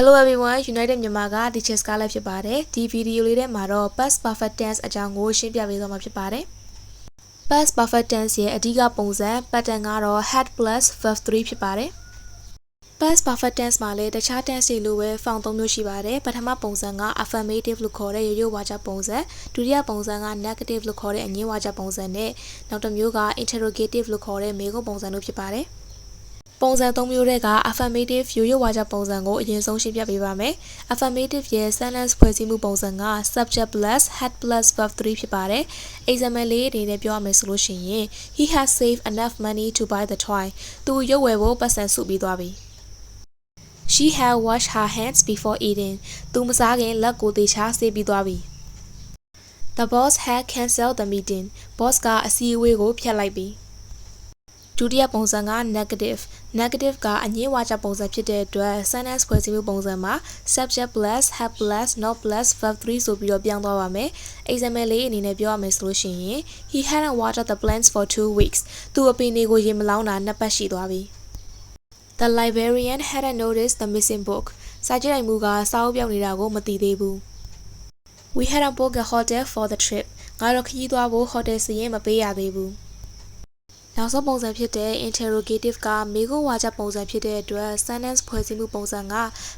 Hello everyone, United Myanmar က Teachers ကလည်းဖြစ်ပါတယ်။ဒီဗီဒီယိုလေးထဲမှာတော့ past perfect tense အကြောင်းကိုရှင်းပြပေးသွားမှာဖြစ်ပါတယ်။ past perfect tense ရဲ့အဓိကပုံစံ pattern ကတော့ had plus verb 3ဖြစ်ပါတယ်။ past perfect tense မှာလည်းတခြား tense တွေလိုပဲ form 3မျိုးရှိပါတယ်။ပထမပုံစံက affirmative လို့ခေါ်တဲ့ရိုးရိုးဝါကြပုံစံ၊ဒုတိယပုံစံက negative လို့ခေါ်တဲ့အငြင်းဝါကြပုံစံနဲ့နောက်တစ်မျိုးက interrogative လို့ခေါ်တဲ့မေးခွန်းပုံစံတို့ဖြစ်ပါတယ်။ပုံစံ3မျိုးတွေက affirmative ရိုးရိုးဝါကြပုံစံကိုအရင်ဆုံးရှင်းပြပေးပါမယ်။ affirmative ရဲ့ sentence ဖွဲ့စည်းမှုပုံစံက subject plus had plus verb 3ဖြစ်ပါတယ်။ example လေးအနေနဲ့ပြောရမယ်ဆိုလို့ရှိရင် he has saved enough money to buy the toy. သူရုပ်ဝယ်ဖို့ပတ်စံစုပြီးသွားပြီ။ She had washed her hands before eating. သူမစားခင်လက်ကိုသေချာဆေးပြီးသွားပြီ။ The boss had cancelled the meeting. boss ကအစည်းအဝေးကိုဖျက်လိုက်ပြီ။ဒုတိယပုံစံက negative ကအငြင်းဝါကြပုံစံဖြစ်တဲ့အတွက် sentence ဖွဲ့စည်းမှုပုံစံမှာ subject plus had plus not plus verb 3ဆိုပြီးတော့ပြောင်းသွားပါမယ်။ example လေးအနေနဲ့ပြောရမယ်ဆိုလို့ရှိရင် he hadn't watered the plants for 2 weeks. သူအပင်တွေကိုရေမလောင်းတာ2ပတ်ရှိသွားပြီ။ The librarian hadn't noticed the missing book. စာကြည့်နိုင်မှုကစာအုပ်ပြောင်းနေတာကိုမသိသေးဘူး။ We hadn't booked a hotel for the trip. ငါတို့ခရီးသွားဖို့ဟိုတယ်စာရင်းမပေးရသေးဘူး။နောက်ဆုံးပုံစံဖြစ်တဲ့ interrogative ကမေးခွန်းဝါကြပုံစံဖြစ်တဲ့အတွက် sentence ဖွဲ့စည်းမှုပုံစံက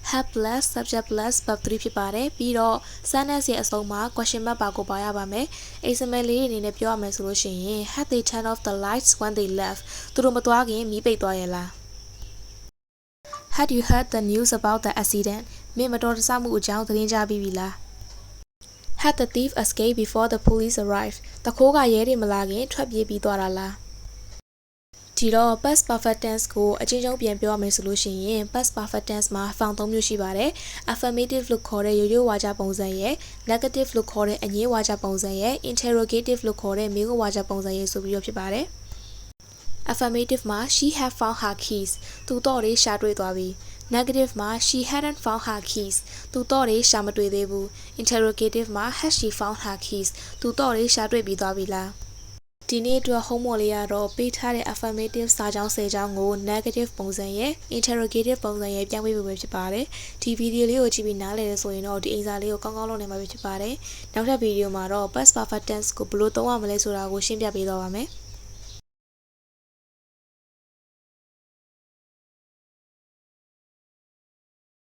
had plus subject plus verb 3ဖြစ်ပါတယ်။ပြီးတော့ sentence ရဲ့အဆုံးမှာ question mark ပါကိုပါရပါမယ်။ example လေးအနေနဲ့ပြောရမယ်ဆိုလို့ရှိရင် had they turned off the lights when they left. သူတို့မသွားခင်မီးပိတ်သွားရဲ့လား။ Had you heard the news about the accident. မင်းမတော်တဆမှုအကြောင်းသတင်းကြားပြီးပြီလား။ Had the thief escaped before the police arrived. တခိုးကရဲတွေမလာခင်ထွက်ပြေးပြီးသွားတာလား။ဒီတော့ past perfect tense ကိုအချင်းချင်းပြန်ပြောရမယ်ဆိုလို့ရှိရင် past perfect tense မှာ form 3မျိုးရှိပါတယ်။ affirmative လို့ခေါ်တဲ့ရိုးရိုးဝါကြပုံစံရဲ့ negative လို့ခေါ်တဲ့အငြင်းဝါကြပုံစံရဲ့ interrogative လို့ခေါ်တဲ့မေးခွန်းဝါကြပုံစံရဲ့ဆိုပြီးတော့ဖြစ်ပါတယ်။ affirmative မှာ she had found her keys. သူတော့တွေရှာတွေ့သွားပြီ။ negative မှာ she hadn't found her keys. သူတော့တွေရှာမတွေ့သေးဘူး။ interrogative မှာ had she found her keys. သူတော့တွေရှာတွေ့ပြီးသွားပြီလား။ဒီနေ့အတွက် homework လေးကတော့ပေးထားတဲ့ affirmative စာကြောင်း10ကြောင်းကို negative ပုံစံရဲ့ interrogative ပုံစံရဲ့ပြောင်းပေးဖို့ပဲဖြစ်ပါတယ်။ဒီဗီဒီယိုလေးကိုကြည့်ပြီးနားလည်ရဆိုရင်တော့ဒီအင်စာလေးကိုကောင်းကောင်းလုပ်နိုင်မှာဖြစ်ပါတယ်။နောက်ထပ်ဗီဒီယိုမှာတော့ past perfect tense ကိုဘယ်လိုသုံးရမလဲဆိုတာကိုရှင်းပြပေးသွားပါမယ်။